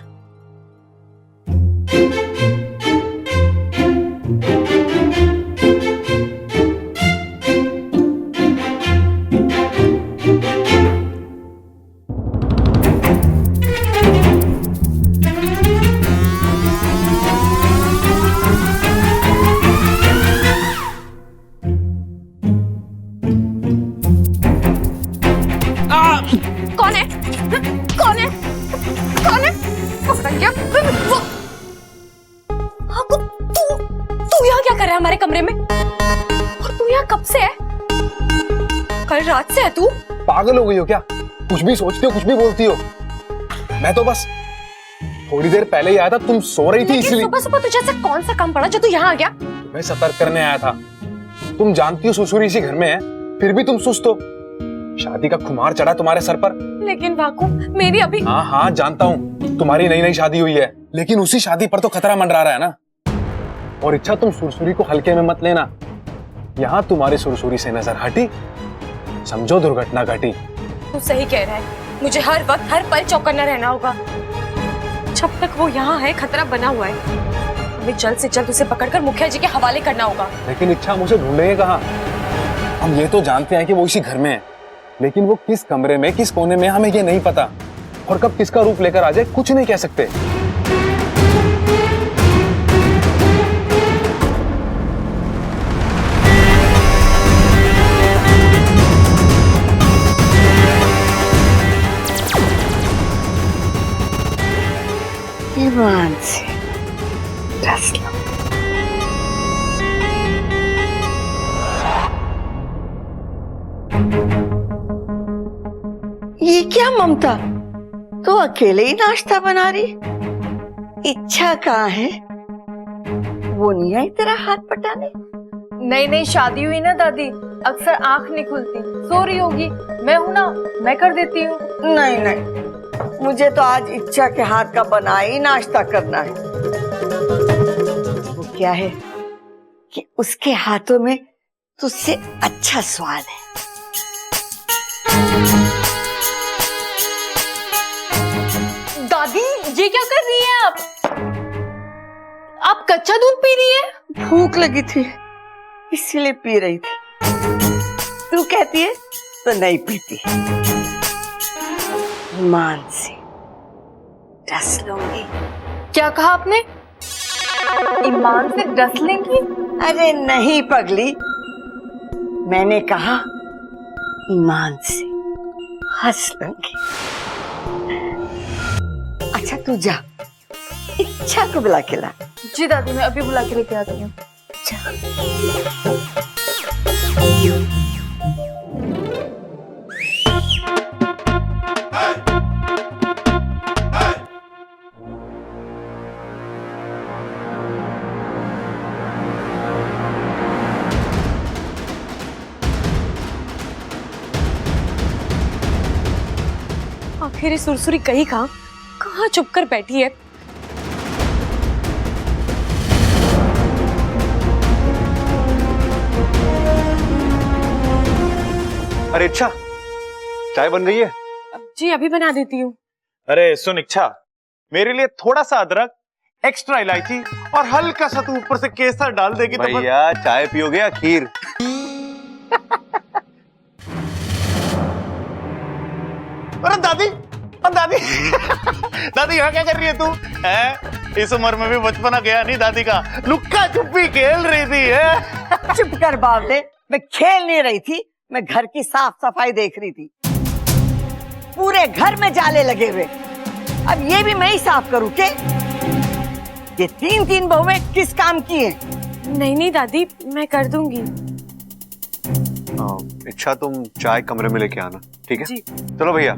कौन है? कौन है? कौन है? क्या? तू यहाँ क्या कर रहा है हमारे कमरे में? और तू यहाँ कब से है? कल रात से है तू? पागल हो गई हो क्या? कुछ भी सोचती हो, कुछ भी बोलती हो। मैं तो बस थोड़ी देर पहले ही आया था, तुम सो रही थी इसलिए। सुबह सुबह तुझे ऐसा कौन सा काम पड़ा जो तू यहाँ आ गया? मैं सतर्क करने आया था। तुम जानती हो सुसुरी इसी घर में है, फिर भी तुम सुस्त हो। शादी का खुमार चढ़ा तुम्हारे सर पर। लेकिन वाकू, मेरी अभी। हाँ हाँ जानता हूँ, तुम्हारी नई नई शादी हुई है, लेकिन उसी शादी पर तो खतरा मंडरा रहा है ना। और इच्छा, तुम सुरसुरी को हल्के में मत लेना। यहाँ तुम्हारी सुरसुरी से नजर हटी, समझो दुर्घटना घटी। तू सही कह रहा है, मुझे हर वक्त हर पल चौकन्ना रहना होगा। जब तक वो यहाँ है खतरा बना हुआ है। हमें जल्द से जल्द उसे पकड़कर मुखिया जी के हवाले करना होगा। लेकिन इच्छा हम उसे ढूंढेंगे कहाँ? हम ये तो जानते हैं कि वो इसी घर में है, लेकिन वो किस कमरे में, किस कोने में, हमें ये नहीं पता। और कब किसका रूप लेकर आ जाए कुछ नहीं कह सकते। ईमान से डस लो। ये क्या ममता, तो अकेले ही नाश्ता बना रही? इच्छा कहाँ है? वो नहीं आई तेरा हाथ पटाने? नहीं नहीं, शादी हुई ना दादी, अक्सर आंख नहीं खुलती, सो रही होगी। मैं हूं ना, मैं कर देती हूँ। नहीं नहीं, मुझे तो आज इच्छा के हाथ का बना ही नाश्ता करना है। वो क्या है कि उसके हाथों में तुझसे अच्छा स्वाद है। दादी ये क्या कर रही हैं आप? आप कच्चा दूध पी रही हैं? भूख लगी थी इसीलिए पी रही थी। तू कहती है तो नहीं पीती। ईमान से डस लूंगी। क्या कहा आपने? ईमान से डस लेंगी? अरे नहीं पगली, मैंने कहा ईमान से हंस लूंगी। अच्छा तू जा, इच्छा को बुला के ला। जी दादी, मैं अभी बुला के लेके आती हूँ। आखिर ये सुरसुरी कहीं कहाँ चुप कर बैठी है? अरे इच्छा, चाय बन गई है? जी अभी बना देती हूँ। अरे सुन इच्छा, मेरे लिए थोड़ा सा अदरक, एक्स्ट्रा इलायची और हल्का सा तू ऊपर से केसर डाल देगी तो भैया चाय पियोगे या खीर? अरे दादी, दादी दादी यहाँ क्या कर रही है तू? है इस उम्र में भी बचपना गया नहीं दादी का, लुक्का छुपी खेल रही थी। है चुप कर बावले, मैं खेल नहीं रही थी, मैं घर की साफ सफाई देख रही थी। पूरे घर में जाले लगे हुए, अब ये भी मैं ही साफ करूं के? ये तीन बहुएं किस काम की हैं? नहीं नहीं दादी, मैं कर दूंगी। इच्छा तुम चाय कमरे में लेके आना, ठीक है? जी। चलो भैया।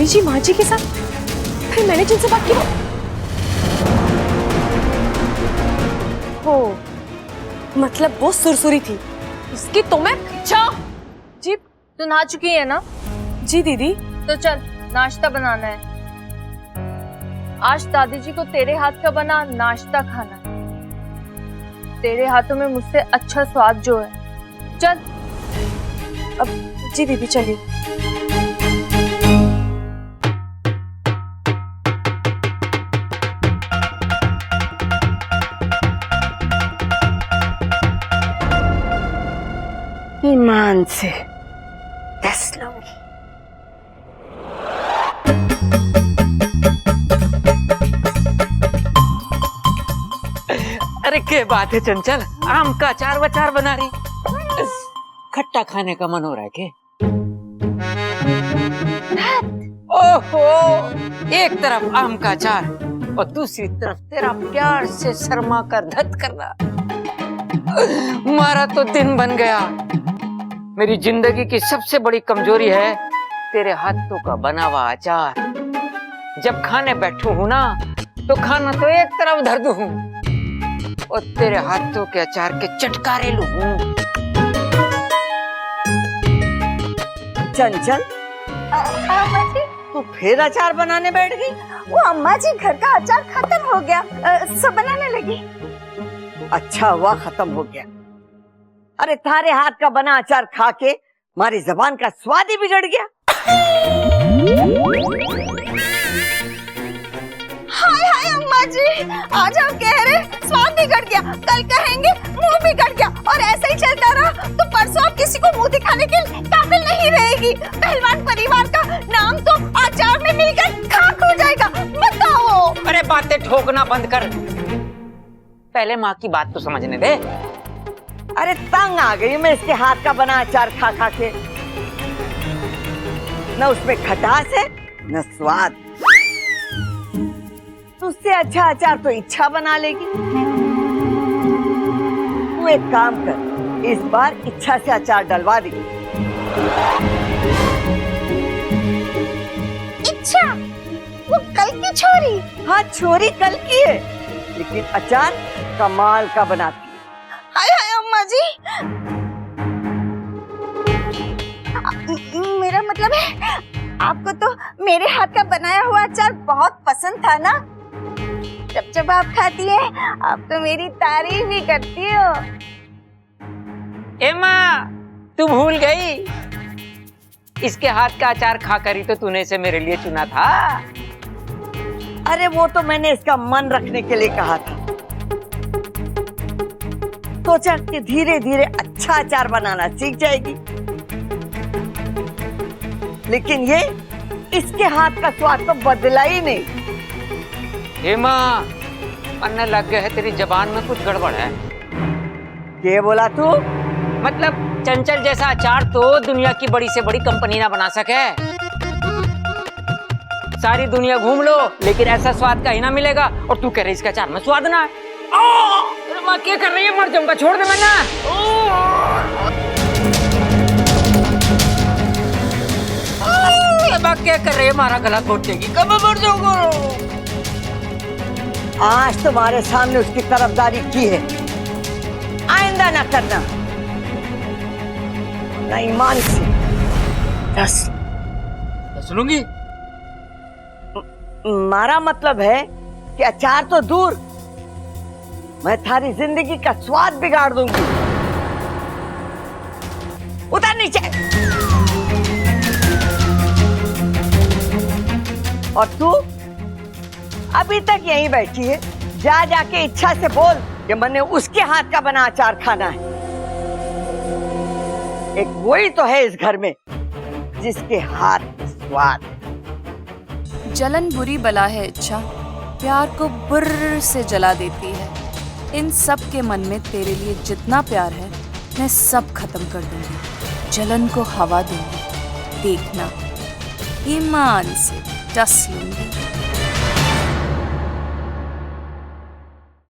जी माँ जी के साथ फिर मैंने जिनसे बात की वो मतलब वो सुरसुरी थी, उसकी तो मैं अच्छा। जी तू नहा चुकी है ना? जी दीदी। तो चल नाश्ता बनाना है। आज दादी जी को तेरे हाथ का बना नाश्ता खाना है। तेरे हाथों में मुझसे अच्छा स्वाद जो है। चल। अब जी दीदी चलिए। ईमान से डस लूंगी। अरे क्या बात है चंचल, आम का अचार वचार बना रही? खट्टा खाने का मन हो रहा है क्या? ओहो, एक तरफ आम का अचार और दूसरी तरफ तेरा प्यार से शर्मा कर धत करना। मारा तो दिन बन गया। मेरी जिंदगी की सबसे बड़ी कमजोरी है तेरे हाथों का बना हुआ अचार। जब खाने बैठू हूं ना तो खाना तो एक तरफ धर दूं और तेरे हाथों के अचार के चटकारे लूं। चंचल, अम्मा जी, तू फिर अचार बनाने बैठ गई? वो अम्मा जी घर का अचार खत्म हो गया, सब बनाने लगी। अच्छा हुआ खत्म हो गया। अरे थारे हाथ का बना अचार खा के हमारी जबान का स्वाद ही बिगड़ गया। हाय हाय अम्मा जी, आज आप कह रहे स्वाद बिगड़ गया, कल कहेंगे मुंह बिगड़ गया, और ऐसा ही चलता रहा तो परसों आप किसी को मुंह दिखाने के काबिल नहीं रहेगी। पहलवान परिवार का नाम तो अचार में मिलकर खाक हो जाएगा। बताओ। अरे बातें ठोकना बंद कर, पहले माँ की बात तो समझने दे। अरे तंग आ गई मैं इसके हाथ का बना अचार खा खा के। न उसमें खटास है न स्वाद। उससे अच्छा अचार तो इच्छा बना लेगी। तू एक काम कर, इस बार इच्छा से अचार डलवा दी। इच्छा? वो कल की छोरी? हाँ, छोरी कल की है, लेकिन अचार कमाल का बनाती है। हाय हाय अम्मा जी, मेरा मतलब है आपको तो मेरे हाथ का बनाया हुआ अचार बहुत पसंद था ना? जब जब आप खाती है आप तो मेरी तारीफ ही करती हो। ए माँ, तू भूल गई, इसके हाथ का अचार खाकर ही तो तूने इसे मेरे लिए चुना था। अरे वो तो मैंने इसका मन रखने के लिए कहा था। सोचा कि धीरे धीरे अच्छा अचार बनाना सीख जाएगी, लेकिन ये इसके हाथ का स्वाद तो बदला ही नहीं। हे माँ, पन्ने लग गए है, तेरी जबान में कुछ गड़बड़ है। क्या बोला तू? मतलब चंचल जैसा अचार तो दुनिया की बड़ी से बड़ी कंपनी ना बना सके। सारी दुनिया घूम लो लेकिन ऐसा स्वाद का ही ना मिलेगा, और तू कह रही इसका अचार में स्वाद ना है। अरे माँ क्या कर रही है, मर जाऊंगा, छोड़ दे मैं ना। क्या कर रही है, मारा गला घोट देगी, कब मर जाऊंगा। आज तुम्हारे सामने उसकी तरफदारी की है, आइंदा ना करना, ना ईमान से। सुनूंगी? मारा मतलब है कि अचार तो दूर, मैं थारी जिंदगी का स्वाद बिगाड़ दूंगी। उतर नीचे। और तू अभी तक यहीं बैठी है, जा जाके इच्छा से बोल कि मैंने उसके हाथ का बना अचार खाना है। एक वही तो है इस घर में जिसके हाथ में स्वाद है। जलन बुरी बला है इच्छा, प्यार को बुर्र से जला देती है। इन सब के मन में तेरे लिए जितना प्यार है मैं सब खत्म कर दूंगी, जलन को हवा दूंगी, देखना ईमान से डस लूंगी।